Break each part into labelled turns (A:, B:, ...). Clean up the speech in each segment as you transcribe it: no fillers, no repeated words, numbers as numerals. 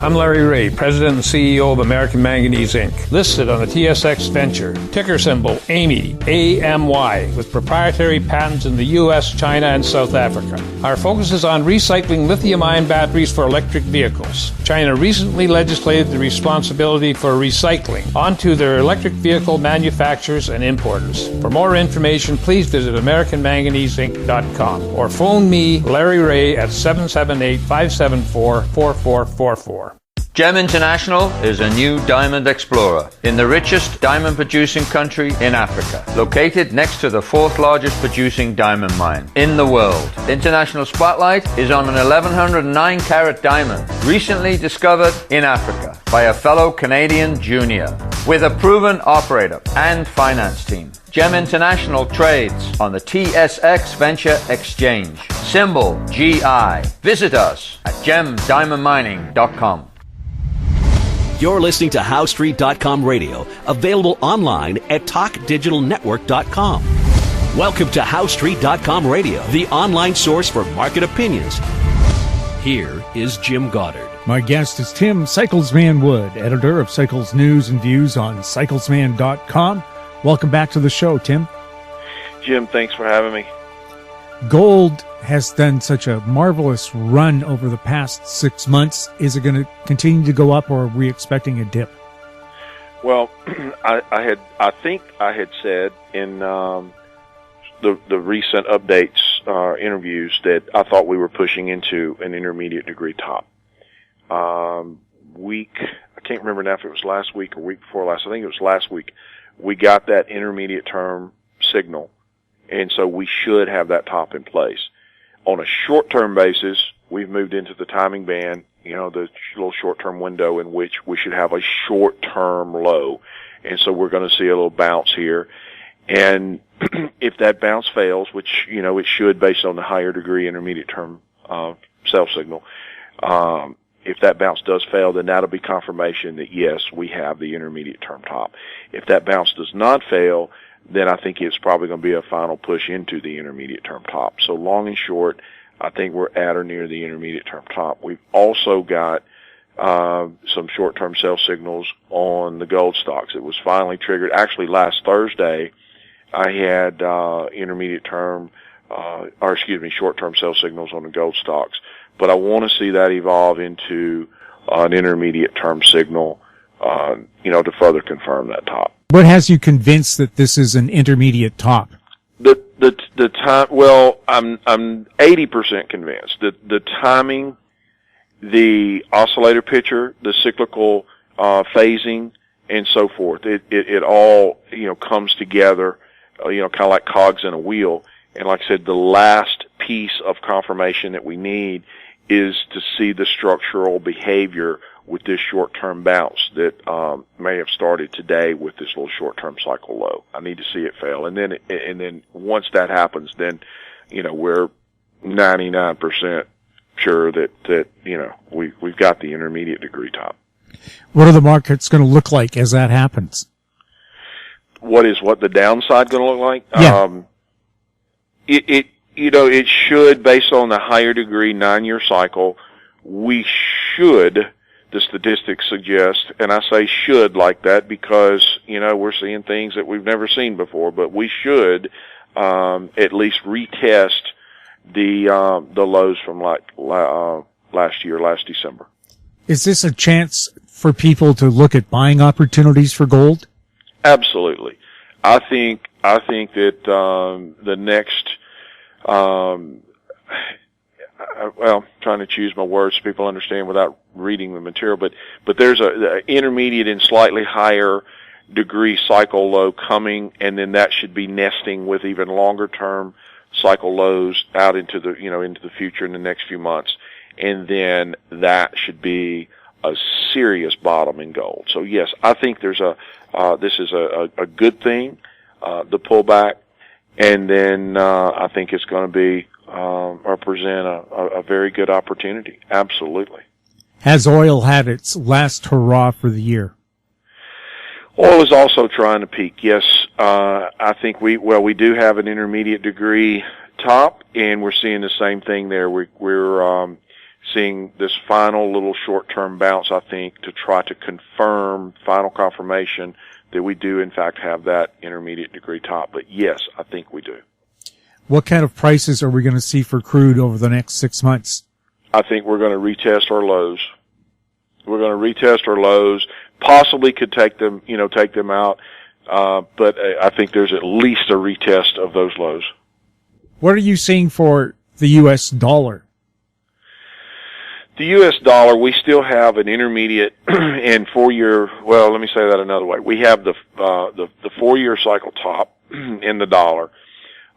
A: I'm Larry Ray, President and CEO of American Manganese, Inc., listed on the TSX Venture, ticker symbol AMY, A-M-Y, with proprietary patents in the U.S., China, and South Africa. Our focus is on recycling lithium-ion batteries for electric vehicles. China recently legislated the responsibility for recycling onto their electric vehicle manufacturers and importers. For more information, please visit AmericanManganeseInc.com or phone me, Larry Ray, at 778-574-4444.
B: GEM International is a new diamond explorer in the richest diamond producing country in Africa, located next to the fourth largest producing diamond mine in the world. International Spotlight is on an 1109 carat diamond recently discovered in Africa by a fellow Canadian junior with a proven operator and finance team. GEM International trades on the TSX Venture Exchange, symbol GI. Visit us at gemdiamondmining.com.
C: You're listening to HowStreet.com radio, available online at TalkDigitalNetwork.com. Welcome to HowStreet.com radio, the online source for market opinions. Here is Jim Goddard.
D: My guest is Tim Cyclesman Wood, editor of Cycles News and Views on Cyclesman.com. Welcome back to the show, Tim.
E: Jim, thanks for having me.
D: Gold has done such a marvelous run over the past 6 months. Is it going to continue to go up, or are we expecting a dip?
E: Well, I think I had said in the recent updates interviews that I thought we were pushing into an intermediate degree top. I can't remember now if it was last week or week before last. I think it was last week. We got that intermediate term signal, and so we should have that top in place. On a short-term basis, we've moved into the timing band, the little short-term window in which we should have a short-term low. And so we're going to see a little bounce here. And if that bounce fails, which, it should based on the higher degree intermediate term sell signal, if that bounce does fail, then that'll be confirmation that, yes, we have the intermediate term top. If that bounce does not fail, then I think it's probably going to be a final push into the intermediate term top. So long and short, I think we're at or near the intermediate term top. We've also got some short-term sell signals on the gold stocks. It was finally triggered. Actually, last Thursday, I had short-term sell signals on the gold stocks. But I want to see that evolve into an intermediate term signal, to further confirm that top.
D: What has you convinced that this is an intermediate top?
E: The time. Well, I'm 80% convinced that the timing, the oscillator picture, the cyclical phasing, and so forth. It all comes together, kind of like cogs in a wheel. And like I said, the last piece of confirmation that we need is to see the structural behavior with this short-term bounce that may have started today with this little short-term cycle low. I need to see it fail, and then once that happens, then we're 99% sure that we've got the intermediate degree top.
D: What are the markets going to look like as that happens?
E: What the downside going to look like?
D: Yeah.
E: It should, based on the higher degree 9-year cycle, we should. The statistics suggest, and I say should like that because, we're seeing things that we've never seen before, but we should at least retest the lows from last December.
D: Is this a chance for people to look at buying opportunities for gold?
E: Absolutely. I think that the next trying to choose my words so people understand without reading the material, but there's a intermediate and slightly higher degree cycle low coming, and then that should be nesting with even longer term cycle lows out into the future in the next few months, and then that should be a serious bottom in gold. So yes, I think this is a good thing, the pullback, and then I think it's going to be or present a very good opportunity. Absolutely.
D: Has oil had its last hurrah for the year?
E: Oil is also trying to peak. Yes, I think we do have an intermediate degree top, and we're seeing the same thing there. We're seeing this final little short-term bounce, I think, to try to confirm final confirmation that we do, in fact, have that intermediate degree top. But yes, I think we do.
D: What kind of prices are we going to see for crude over the next 6 months?
E: I think we're going to retest our lows. We're going to retest our lows. Possibly could take them out. But I think there's at least a retest of those lows.
D: What are you seeing for the U.S. dollar?
E: The U.S. dollar, we still have an intermediate and 4-year. Well, let me say that another way. We have the 4-year cycle top in the dollar,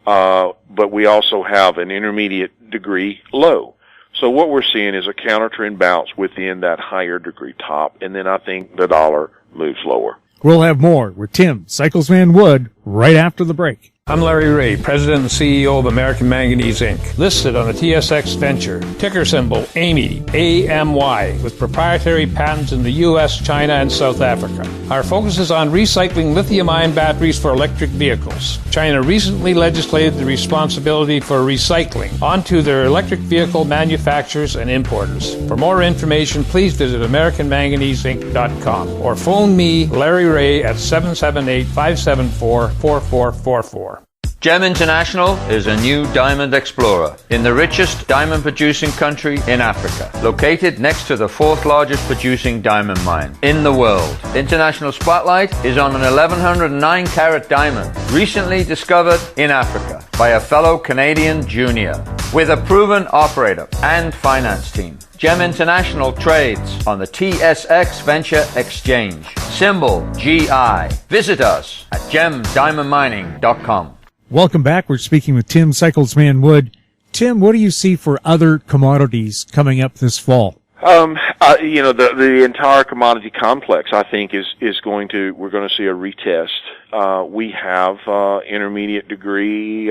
E: but we also have an intermediate degree low. So what we're seeing is a counter-trend bounce within that higher degree top, and then I think the dollar moves lower.
D: We'll have more with Tim Cyclesman Wood right after the break.
A: I'm Larry Ray, President and CEO of American Manganese, Inc., listed on the TSX Venture, ticker symbol AMY, A-M-Y, with proprietary patents in the U.S., China, and South Africa. Our focus is on recycling lithium-ion batteries for electric vehicles. China recently legislated the responsibility for recycling onto their electric vehicle manufacturers and importers. For more information, please visit AmericanManganeseInc.com or phone me, Larry Ray, at 778-574-4444.
B: Gem International is a new diamond explorer in the richest diamond producing country in Africa, located next to the 4th largest producing diamond mine in the world. International Spotlight is on an 1109 carat diamond recently discovered in Africa by a fellow Canadian junior with a proven operator and finance team. Gem International trades on the TSX Venture Exchange, symbol GI. Visit us at gemdiamondmining.com.
D: Welcome back. We're speaking with Tim Cyclesman Wood. Tim, what do you see for other commodities coming up this fall?
E: The entire commodity complex, I think, we're going to see a retest. We have intermediate degree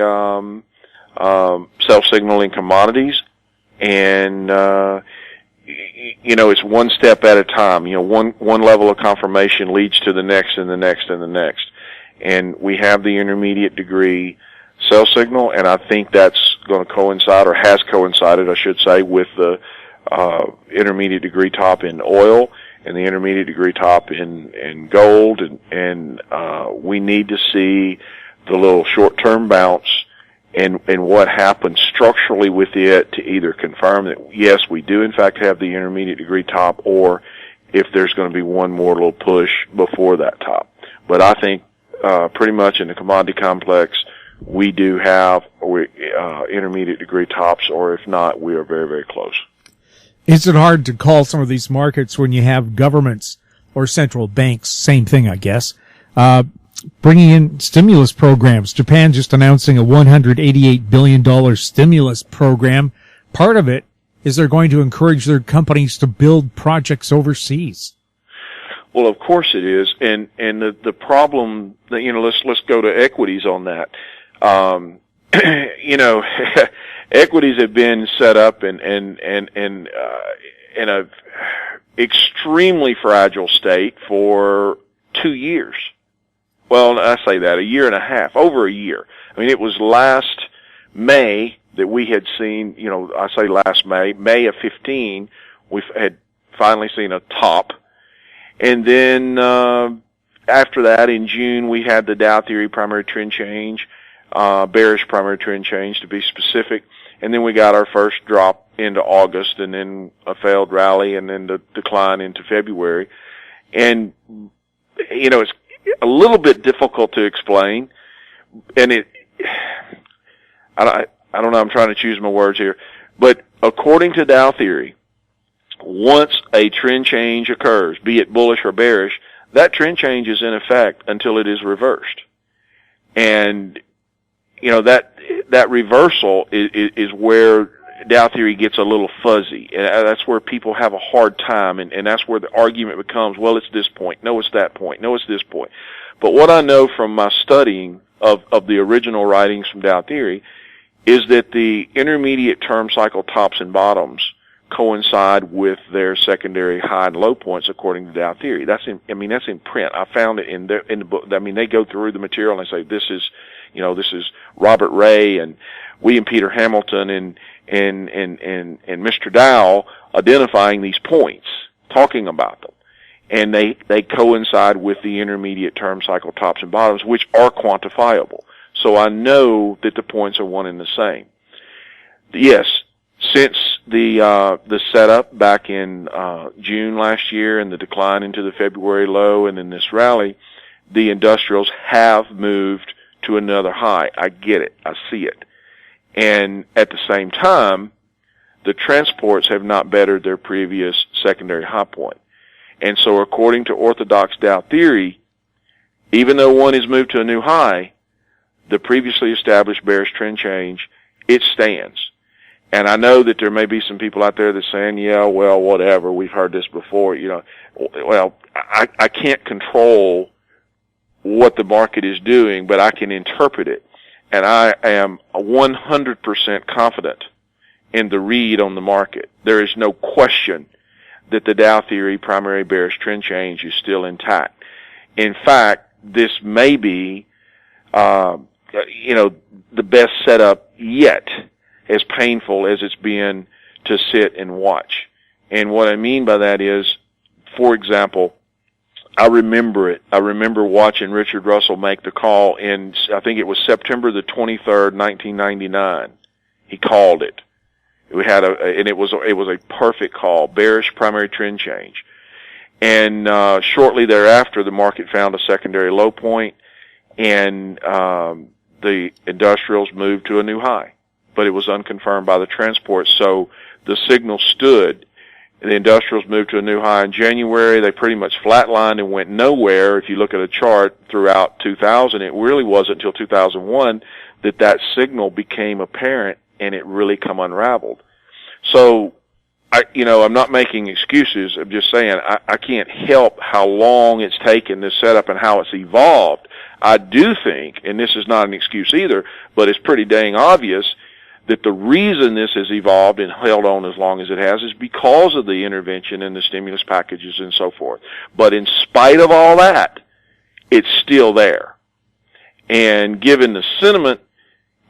E: self-signaling commodities, and it's one step at a time. One level of confirmation leads to the next and the next and the next. And we have the intermediate degree sell signal, and I think that's going to coincide, or has coincided, I should say, with the intermediate degree top in oil and the intermediate degree top in gold, and we need to see the little short-term bounce and what happens structurally with it to either confirm that, yes, we do in fact have the intermediate degree top, or if there's going to be one more little push before that top. But I think pretty much in the commodity complex, we do have intermediate degree tops, or if not, we are very, very close.
D: Is it hard to call some of these markets when you have governments or central banks, same thing, I guess, bringing in stimulus programs? Japan just announcing a $188 billion stimulus program. Part of it is they're going to encourage their companies to build projects overseas.
E: Well, of course it is, and the problem that, let's go to equities on that. Equities have been set up in a extremely fragile state for 2 years. Well, I say that, a year and a half, over a year. I mean, it was last May that we had seen, I say last May of 15, we had finally seen a top. And then after that, in June, we had the Dow Theory primary trend change, bearish primary trend change to be specific. And then we got our first drop into August, and then a failed rally, and then the decline into February. And, it's a little bit difficult to explain. And I don't know, I'm trying to choose my words here. But according to Dow Theory, once a trend change occurs, be it bullish or bearish, that trend change is in effect until it is reversed. And, that reversal is where Dow Theory gets a little fuzzy. And that's where people have a hard time, and that's where the argument becomes, well, it's this point, no, it's that point, no, it's this point. But what I know from my studying of the original writings from Dow Theory is that the intermediate term cycle tops and bottoms coincide with their secondary high and low points according to Dow Theory. That's in print. I found it in the book. I mean, they go through the material and say this is Robert Ray and William Peter Hamilton and Mr. Dow identifying these points, talking about them. And they coincide with the intermediate term cycle tops and bottoms, which are quantifiable. So I know that the points are one and the same. Yes, since the setup back in June last year and the decline into the February low and then this rally, the industrials have moved to another high. I get it. I see it. And at the same time, the transports have not bettered their previous secondary high point. And so according to orthodox Dow theory, even though one has moved to a new high, the previously established bearish trend change, it stands. And I know that there may be some people out there that are saying, yeah, well, whatever, we've heard this before, you know. Well, I can't control what the market is doing, but I can interpret it. And I am 100% confident in the read on the market. There is no question that the Dow theory primary bearish trend change is still intact. In fact, this may be, the best setup yet, as painful as it's been to sit and watch. And what I mean by that is, for example, I remember it. I remember watching Richard Russell make the call in, I think it was September the 23rd, 1999. He called it. It was a perfect call, bearish primary trend change. And shortly thereafter, the market found a secondary low point, and the industrials moved to a new high. But it was unconfirmed by the transport, so the signal stood. The industrials moved to a new high in January. They pretty much flatlined and went nowhere. If you look at a chart throughout 2000, it really wasn't until 2001 that signal became apparent and it really come unraveled. So, I'm not making excuses. I'm just saying I can't help how long it's taken this setup and how it's evolved. I do think, and this is not an excuse either, but it's pretty dang obvious that the reason this has evolved and held on as long as it has is because of the intervention and the stimulus packages and so forth. But in spite of all that, it's still there. And given the sentiment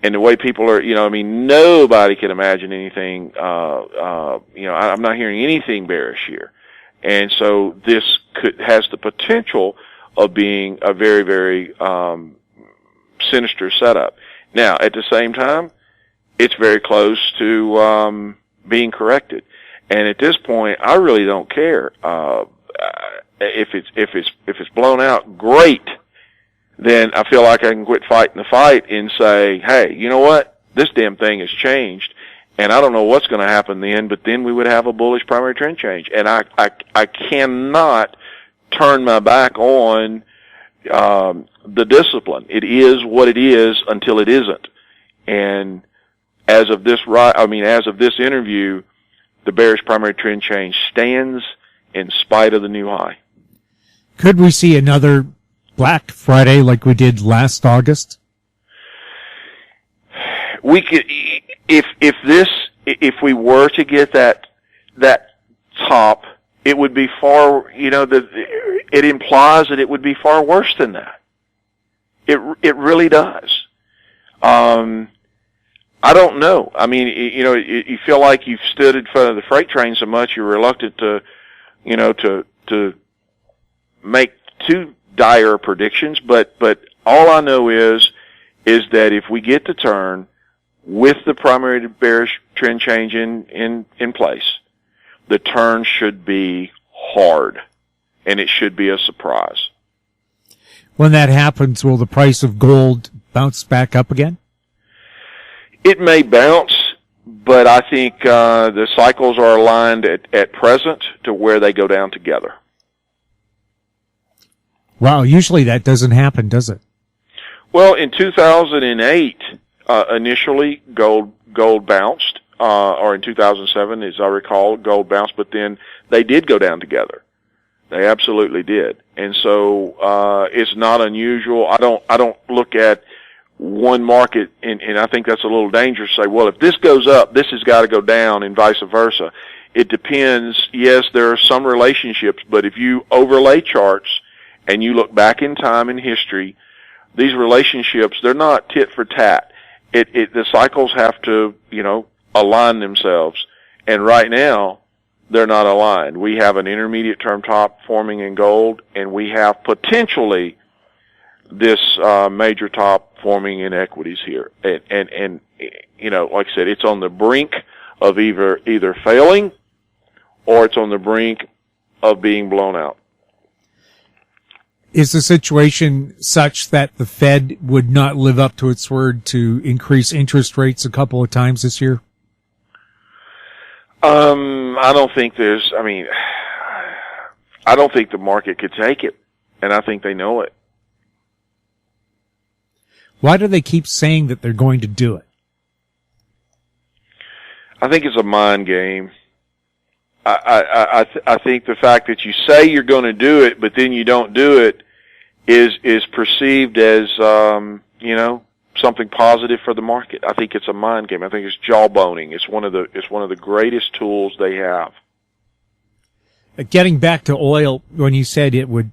E: and the way people are, nobody can imagine anything, I'm not hearing anything bearish here. And so this has the potential of being a very, very, sinister setup. Now, at the same time, it's very close to being corrected, and at this point, I really don't care if it's blown out. Great, then I feel like I can quit fighting the fight and say, hey, you know what? This damn thing has changed, and I don't know what's going to happen then. But then we would have a bullish primary trend change, and I cannot turn my back on the discipline. It is what it is until it isn't, and as of this interview, the bearish primary trend change stands in spite of the new high.
D: Could we see another Black Friday like we did last August?
E: We could, if we were to get that top, it would be far, it implies that it would be far worse than that. It really does. I don't know. I mean, you feel like you've stood in front of the freight train so much you're reluctant to make too dire predictions. But all I know is that if we get the turn with the primary bearish trend change in place, the turn should be hard, and it should be a surprise.
D: When that happens, will the price of gold bounce back up again?
E: It may bounce, but I think the cycles are aligned at present to where they go down together.
D: Wow, usually that doesn't happen, does it?
E: Well, in 2008, initially gold bounced, or in 2007, as I recall, gold bounced, but then they did go down together. They absolutely did, and so it's not unusual. I don't look at one market, and I think that's a little dangerous to say, well, if this goes up, this has got to go down, and vice versa. It depends. Yes, there are some relationships, but if you overlay charts and you look back in time in history, these relationships, they're not tit for tat. The cycles have to, align themselves. And right now, they're not aligned. We have an intermediate term top forming in gold, and we have potentially this major top forming in equities here. And you know, like I said, it's on the brink of either failing or it's on the brink of being blown out.
D: Is the situation such that the Fed would not live up to its word to increase interest rates a couple of times this year?
E: I don't think I don't think the market could take it, and I think they know it.
D: Why do they keep saying that they're going to do it?
E: I think it's a mind game. I think the fact that you say you're going to do it, but then you don't do it, is perceived as you know, something positive for the market. I think it's a mind game. I think it's jawboning. It's one of the greatest tools they have.
D: Getting back to oil, when you said it would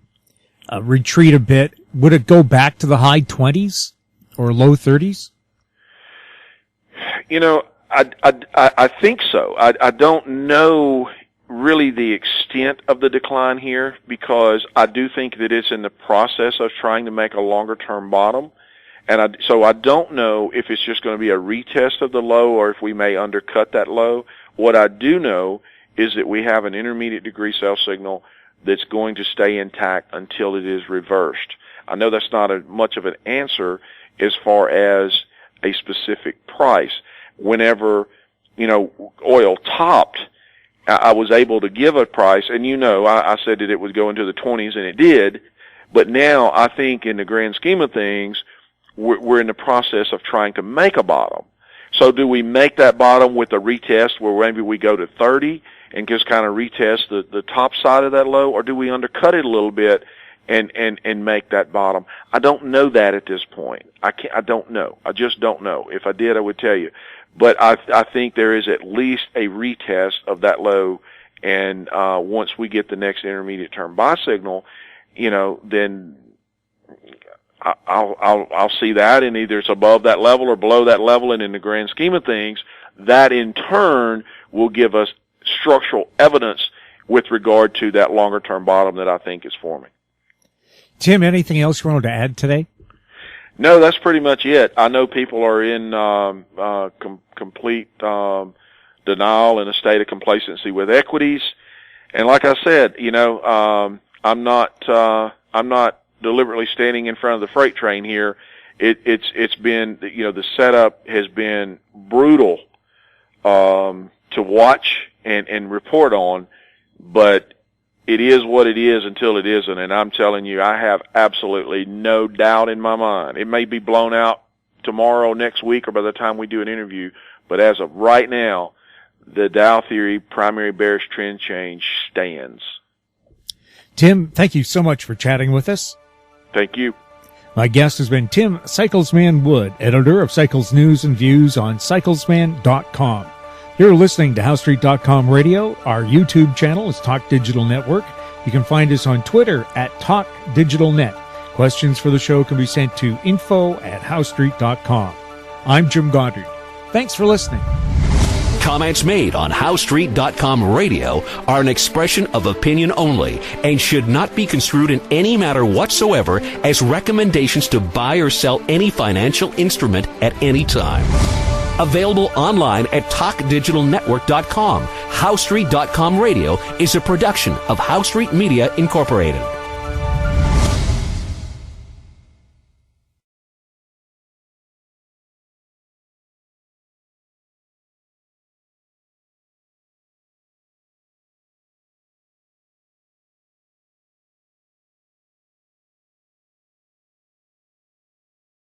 D: retreat a bit, would it go back to the high 20s or low 30s?
E: You know, I think so. I don't know really the extent of the decline here, because I do think that it's in the process of trying to make a longer term bottom. And so I don't know if it's just going to be a retest of the low or if we may undercut that low. What I do know is that we have an intermediate degree sell signal that's going to stay intact until it is reversed. I know that's not much of an answer as far as a specific price. Whenever, you know, oil topped, I was able to give a price, and you know, I said that it would go into the 20s, and it did. But now I think in the grand scheme of things, we're in the process of trying to make a bottom. So do we make that bottom with a retest where maybe we go to 30 and just kind of retest the top side of that low, or do we undercut it a little bit and make that bottom? I don't know that at this point. I don't know. I just don't know. If I did, I would tell you. But I think there is at least a retest of that low, and once we get the next intermediate term buy signal, you know, then I'll see that, and either it's above that level or below that level, and in the grand scheme of things, that in turn will give us structural evidence with regard to that longer term bottom that I think is forming.
D: Tim, anything else you wanted to add today?
E: No, that's pretty much it. I know people are in complete denial and a state of complacency with equities, and like I said, you know, I'm not deliberately standing in front of the freight train here. It's been, you know, the setup has been brutal to watch and report on, but it is what it is until it isn't, and I'm telling you, I have absolutely no doubt in my mind. It may be blown out tomorrow, next week, or by the time we do an interview, but as of right now, the Dow Theory primary bearish trend change stands.
D: Tim, thank you so much for chatting with us.
E: Thank you.
D: My guest has been Tim Cyclesman Wood, editor of Cycles News and Views on cyclesman.com. You're listening to HowStreet.com Radio. Our YouTube channel is Talk Digital Network. You can find us on Twitter at Talk Digital Net. Questions for the show can be sent to info@HowStreet.com. I'm Jim Goddard. Thanks for listening.
C: Comments made on HowStreet.com Radio are an expression of opinion only and should not be construed in any matter whatsoever as recommendations to buy or sell any financial instrument at any time. Available online at TalkDigitalNetwork.com. HowStreet.com Radio is a production of HowStreet Media Incorporated.